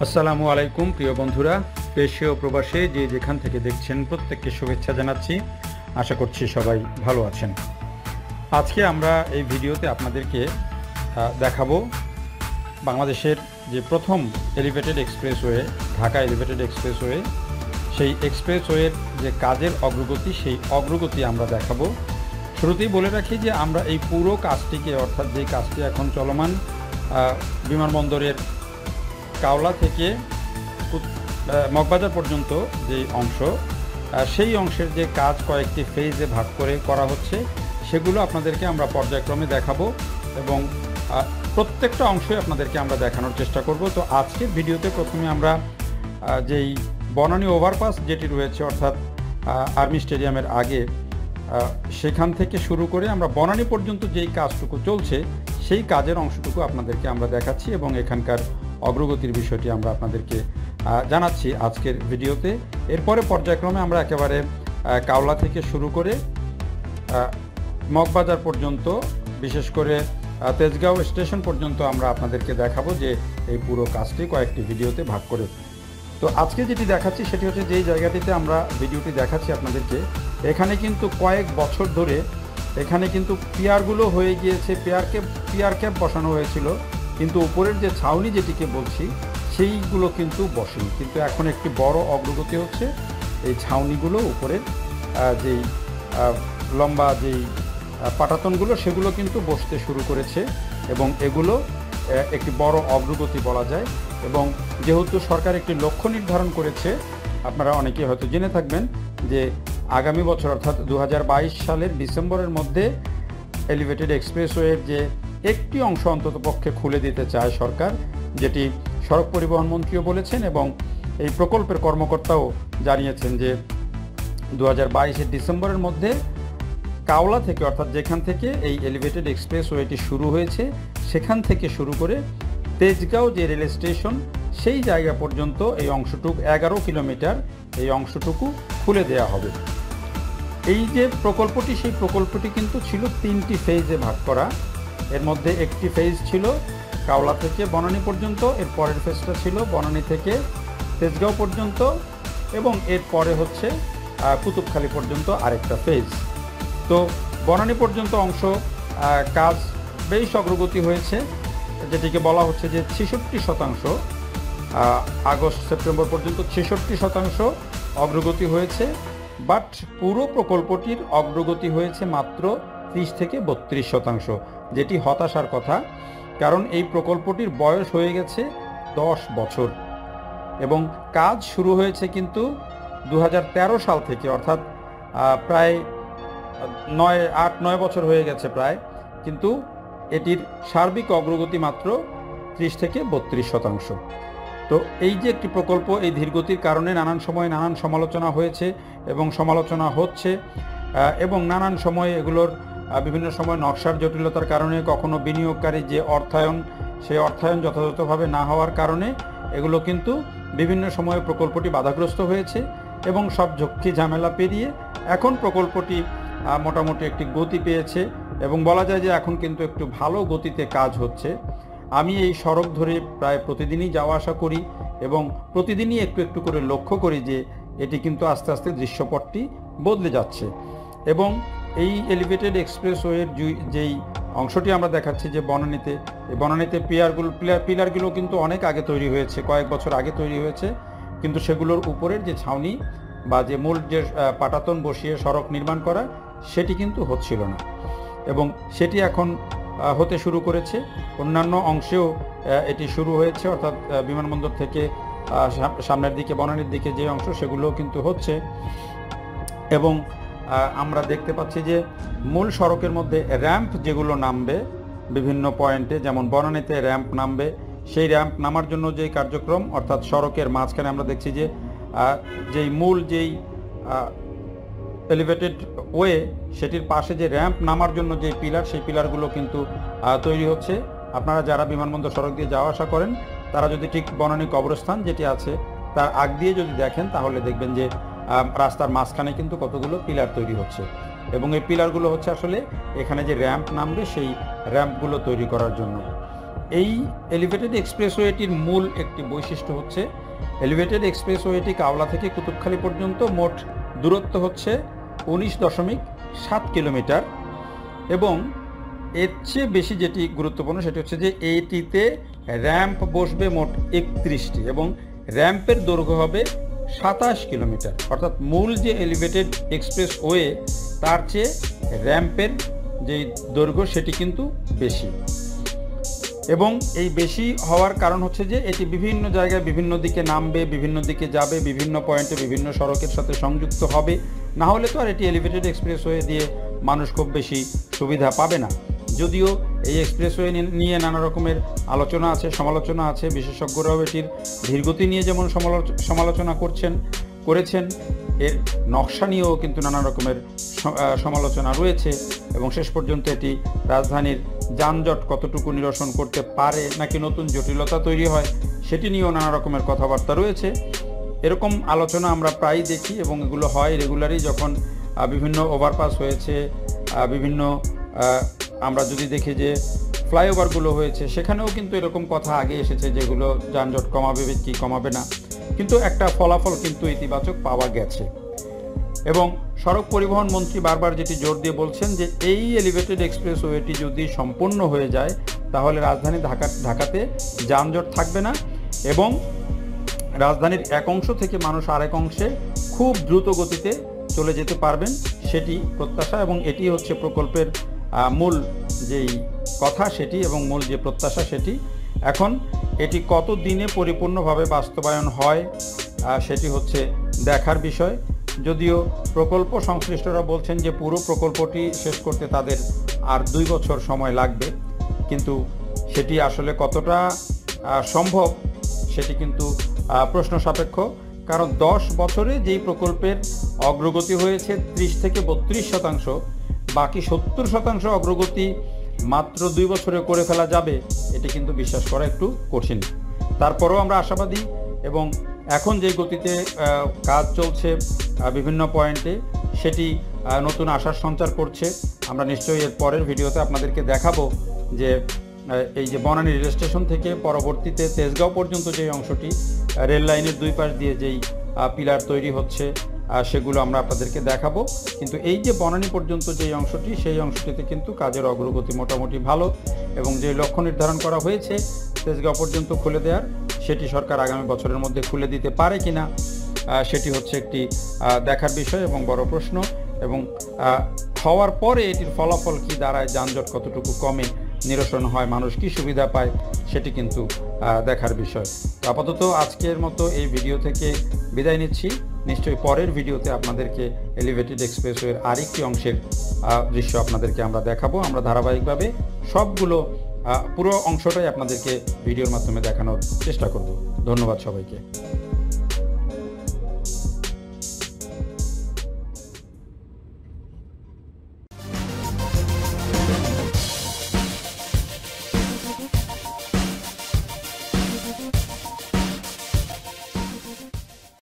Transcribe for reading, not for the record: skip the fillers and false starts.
আসসালামু আলাইকুম প্রিয় বন্ধুরা, দেশে ও প্রবাসে যে যেখান থেকে দেখছেন প্রত্যেককে শুভেচ্ছা জানাচ্ছি। আশা করছি সবাই ভালো আছেন। আজকে আমরা এই ভিডিওতে আপনাদেরকে দেখাবো বাংলাদেশের যে প্রথম elevated expressway, Dhaka elevated expressway, সেই এক্সপ্রেসওয়ের যে কাজের অগ্রগতি, সেই অগ্রগতি আমরা দেখাবো। শুরুতেই বলে রাখি যে আমরা এই পুরো কাজটিকে, অর্থাৎ যে কাজটি এখন চলমান বিমানবন্দরের কাওলা থেকে মগবাজার পর্যন্ত যে অংশ, সেই অংশের যে কাজ কয়েকটি ফেজে ভাগ করে করা হচ্ছে, সেগুলো আপনাদেরকে আমরা পর্যায়ক্রমে দেখাবো এবং প্রত্যেকটা অংশই আপনাদেরকে আমরা দেখানোর চেষ্টা করব। তো আজকের ভিডিওতে প্রথমে আমরা যেই বনানী ওভারপাস যেটি রয়েছে, অর্থাৎ আর্মি স্টেডিয়ামের আগে, সেখান থেকে শুরু করে আমরা বনানী পর্যন্ত যেই কাজটুকু চলছে, সেই কাজের অংশটুকু আপনাদেরকে আমরা দেখাচ্ছি এবং এখানকার অগ্রগতির বিষয়টি আমরা আপনাদেরকে জানাচ্ছি আজকের ভিডিওতে। এরপরে পর্যায়ক্রমে আমরা একেবারে কাওলা থেকে শুরু করে মগবাজার পর্যন্ত, বিশেষ করে তেজগাঁও স্টেশন পর্যন্ত আমরা আপনাদেরকে দেখাবো যে এই পুরো কাজটি কয়েকটি ভিডিওতে ভাগ করে। তো আজকে যেটি দেখাচ্ছি সেটি হচ্ছে যেই জায়গাটিতে আমরা ভিডিওটি দেখাচ্ছি আপনাদেরকে, এখানে কিন্তু কয়েক বছর ধরে এখানে কিন্তু পিয়ারগুলো হয়ে গিয়েছে, পিয়ার ক্যাপ বসানো হয়েছিল, কিন্তু উপরের যে ছাউনি যেটিকে বলছি সেইগুলো কিন্তু বসেনি। কিন্তু এখন একটি বড় অগ্রগতি হচ্ছে, এই ছাউনিগুলো উপরের যেই লম্বা যেই পাটাতনগুলো, সেগুলো কিন্তু বসতে শুরু করেছে এবং এগুলো একটি বড় অগ্রগতি বলা যায়। এবং যেহেতু সরকার একটি লক্ষ্য নির্ধারণ করেছে, আপনারা অনেকেই হয়তো জেনে থাকবেন যে আগামী বছর অর্থাৎ 2022 সালের ডিসেম্বরের মধ্যে এলিভেটেড এক্সপ্রেসওয়ের যে একটি অংশ অন্ততপক্ষে খুলে দিতে চায় সরকার, যেটি সড়ক পরিবহন মন্ত্রীও বলেছেন এবং এই প্রকল্পের কর্মকর্তাও জানিয়েছেন যে 2022 ডিসেম্বরের মধ্যে কাওলা থেকে, অর্থাৎ যেখান থেকে এই এলিভেটেড এক্সপ্রেসওয়েটি শুরু হয়েছে, সেখান থেকে শুরু করে তেজগাঁও যে রেল স্টেশন, সেই জায়গা পর্যন্ত এই অংশটুকু 11 কিলোমিটার, এই অংশটুকু খুলে দেওয়া হবে। এই যে প্রকল্পটি, সেই প্রকল্পটি কিন্তু ছিল 3টি ফেজে ভাগ করা। এর মধ্যে একটি ফেজ ছিল কাওলা থেকে বনানী পর্যন্ত, এর পরের ফেজটা ছিল বনানী থেকে তেজগাঁও পর্যন্ত এবং এর পরে হচ্ছে কুতুবখালী পর্যন্ত আরেকটা ফেজ। তো বনানী পর্যন্ত অংশ কাজ বেশ অগ্রগতি হয়েছে, যেটিকে বলা হচ্ছে যে 66%, আগস্ট সেপ্টেম্বর পর্যন্ত 66% অগ্রগতি হয়েছে। বাট পুরো প্রকল্পটির অগ্রগতি হয়েছে মাত্র 30 থেকে 32%, যেটি হতাশার কথা, কারণ এই প্রকল্পটির বয়স হয়ে গেছে 10 বছর এবং কাজ শুরু হয়েছে কিন্তু 2013 সাল থেকে, অর্থাৎ প্রায় 8-9 বছর হয়ে গেছে প্রায়, কিন্তু এটির সার্বিক অগ্রগতি মাত্র 30 থেকে 32%। তো এই যে একটি প্রকল্প, এই ধীরগতির কারণে নানান সময় নানান সমালোচনা হয়েছে এবং সমালোচনা হচ্ছে এবং নানান সময় এগুলোর বিভিন্ন সময় নকশার জটিলতার কারণে, কখনো বিনিয়োগকারী যে অর্থায়ন, সেই অর্থায়ন যথাযথভাবে না হওয়ার কারণে এগুলো কিন্তু বিভিন্ন সময়ে প্রকল্পটি বাধাগ্রস্ত হয়েছে এবং সব ঝক্কি ঝামেলা পেরিয়ে এখন প্রকল্পটি মোটামুটি একটি গতি পেয়েছে এবং বলা যায় যে এখন কিন্তু একটু ভালো গতিতে কাজ হচ্ছে। আমি এই সড়ক ধরে প্রায় প্রতিদিনই যাওয়া আসা করি এবং প্রতিদিনই একটু একটু করে লক্ষ্য করি যে এটি কিন্তু আস্তে আস্তে দৃশ্যপটটি বদলে যাচ্ছে। এবং এই এলিভেটেড এক্সপ্রেসওয়ের যেই অংশটি আমরা দেখাচ্ছি যে বনানীতে পিলারগুলো কিন্তু অনেক আগে তৈরি হয়েছে, কয়েক বছর আগে তৈরি হয়েছে, কিন্তু সেগুলোর উপরের যে ছাউনি বা যে মূল যে পাটাতন বসিয়ে সড়ক নির্মাণ করা, সেটি কিন্তু হচ্ছিল না এবং সেটি এখন হতে শুরু করেছে। অন্যান্য অংশেও এটি শুরু হয়েছে, অর্থাৎ বিমানবন্দর থেকে সামনের দিকে বনানীর দিকে যে অংশ, সেগুলোও কিন্তু হচ্ছে। এবং আমরা দেখতে পাচ্ছি যে মূল সড়কের মধ্যে র্যাম্প যেগুলো নামবে বিভিন্ন পয়েন্টে, যেমন বনানীতে র্যাম্প নামবে, সেই র্যাম্প নামার জন্য যেই কার্যক্রম, অর্থাৎ সড়কের মাঝখানে আমরা দেখছি যে যেই মূল যেই এলিভেটেড ওয়ে, সেটির পাশে যে র্যাম্প নামার জন্য যে পিলার, সেই পিলারগুলো কিন্তু তৈরি হচ্ছে। আপনারা যারা বিমানবন্দর সড়ক দিয়ে যাওয়া আসা করেন, তারা যদি ঠিক বনানী কবরস্থান যেটি আছে তার আগ দিয়ে যদি দেখেন, তাহলে দেখবেন যে রাস্তার মাঝখানে কিন্তু কতগুলো পিলার তৈরি হচ্ছে এবং এই পিলারগুলো হচ্ছে আসলে এখানে যে র্যাম্প নামবে, সেই র্যাম্পগুলো তৈরি করার জন্য। এই এলিভেটেড এক্সপ্রেসওয়েটির মূল একটি বৈশিষ্ট্য হচ্ছে এলিভেটেড এক্সপ্রেসওয়েটি কাওলা থেকে কুতুবখালী পর্যন্ত মোট দূরত্ব হচ্ছে 19.7 কিলোমিটার এবং এর চেয়ে বেশি যেটি গুরুত্বপূর্ণ সেটি হচ্ছে যে এইটিতে র্যাম্প বসবে মোট 31টি এবং র্যাম্পের দৈর্ঘ্য হবে 27 কিলোমিটার, অর্থাৎ মূল যে এলিভেটেড এক্সপ্রেসওয়ে তার চেয়ে র্যাম্পের যে দৈর্ঘ্য সেটি কিন্তু বেশি। এবং এই বেশি হওয়ার কারণ হচ্ছে যে এটি বিভিন্ন জায়গায় বিভিন্ন দিকে নামবে, বিভিন্ন দিকে যাবে, বিভিন্ন পয়েন্টে বিভিন্ন সড়কের সাথে সংযুক্ত হবে, না হলে তো আর এটি এলিভেটেড এক্সপ্রেসওয়ে দিয়ে মানুষ খুব বেশি সুবিধা পাবে না। যদিও এই এক্সপ্রেসওয়ে নিয়ে নানা রকমের আলোচনা আছে, সমালোচনা আছে, বিশেষজ্ঞরাও এটির ধীরগতি নিয়ে যেমন সমালোচনা করেছেন, এর নকশা নিয়েও কিন্তু নানা রকমের সমালোচনা রয়েছে এবং শেষ পর্যন্ত এটি রাজধানীর যানজট কতটুকু নিরসন করতে পারে নাকি নতুন জটিলতা তৈরি হয় সেটি নিয়েও নানা রকমের কথাবার্তা রয়েছে। এরকম আলোচনা আমরা প্রায়ই দেখি এবং এগুলো হয় রেগুলারই যখন বিভিন্ন ওভারপাস হয়েছে, বিভিন্ন আমরা যদি দেখি যে ফ্লাইওভারগুলো হয়েছে সেখানেও কিন্তু এরকম কথা আগে এসেছে যেগুলো যানজট কমাবে কি কমাবে না, কিন্তু একটা ফলাফল কিন্তু ইতিবাচক পাওয়া গেছে। এবং সড়ক পরিবহন মন্ত্রী বারবার যেটি জোর দিয়ে বলছেন যে এই এলিভেটেড এক্সপ্রেসওয়েটি যদি সম্পূর্ণ হয়ে যায় তাহলে রাজধানী ঢাকাতে যানজট থাকবে না এবং রাজধানীর এক অংশ থেকে মানুষ আরেক অংশে খুব দ্রুত গতিতে চলে যেতে পারবেন, সেটি প্রত্যাশা এবং এটি হচ্ছে প্রকল্পের মূল যেই কথা সেটি এবং মূল যে প্রত্যাশা সেটি। এখন এটি কত দিনে পরিপূর্ণভাবে বাস্তবায়ন হয় সেটি হচ্ছে দেখার বিষয়। যদিও প্রকল্প সংশ্লিষ্টরা বলছেন যে পুরো প্রকল্পটি শেষ করতে তাদের আর 2 বছর সময় লাগবে, কিন্তু সেটি আসলে কতটা সম্ভব সেটি কিন্তু প্রশ্ন সাপেক্ষ, কারণ 10 বছরে যেই প্রকল্পের অগ্রগতি হয়েছে 30 থেকে 32%, বাকি 70% অগ্রগতি মাত্র 2 বছরে করে ফেলা যাবে এটি কিন্তু বিশ্বাস করা একটু কঠিন। তারপরেও আমরা আশাবাদী এবং এখন যে গতিতে কাজ চলছে বিভিন্ন পয়েন্টে সেটি নতুন আশার সঞ্চার করছে। আমরা নিশ্চয়ই এর পরের ভিডিওতে আপনাদেরকে দেখাবো যে এই যে বনানী রেল স্টেশন থেকে পরবর্তীতে তেজগাঁও পর্যন্ত যে অংশটি রেল লাইনের 2 পাশ দিয়ে যেই পিলার তৈরি হচ্ছে সেগুলো আমরা আপনাদেরকে দেখাবো। কিন্তু এই যে বনানী পর্যন্ত যেই অংশটি সেই অংশটিতে কিন্তু কাজের অগ্রগতি মোটামুটি ভালো এবং যে লক্ষ্য নির্ধারণ করা হয়েছে তেজগাঁও পর্যন্ত খুলে দেওয়ার সেটি সরকার আগামী বছরের মধ্যে খুলে দিতে পারে কিনা সেটি হচ্ছে একটি দেখার বিষয় এবং বড় প্রশ্ন। এবং হওয়ার পরে এটির ফলাফল কি দাঁড়ায়, যানজট কতটুকু কমে, নিরসন হয়, মানুষ কি সুবিধা পায় সেটি কিন্তু দেখার বিষয়। তো আপাতত আজকের মতো এই ভিডিও থেকে বিদায় নিচ্ছি। নিশ্চয়ই পরের ভিডিওতে আপনাদেরকে এলিভেটেড এক্সপ্রেসওয়ের আরেকটি অংশের দৃশ্য আপনাদেরকে আমরা দেখাবো। আমরা ধারাবাহিকভাবে সবগুলো পুরো অংশটাই আপনাদেরকে ভিডিওর মাধ্যমে দেখানোর চেষ্টা করব। ধন্যবাদ সবাইকে।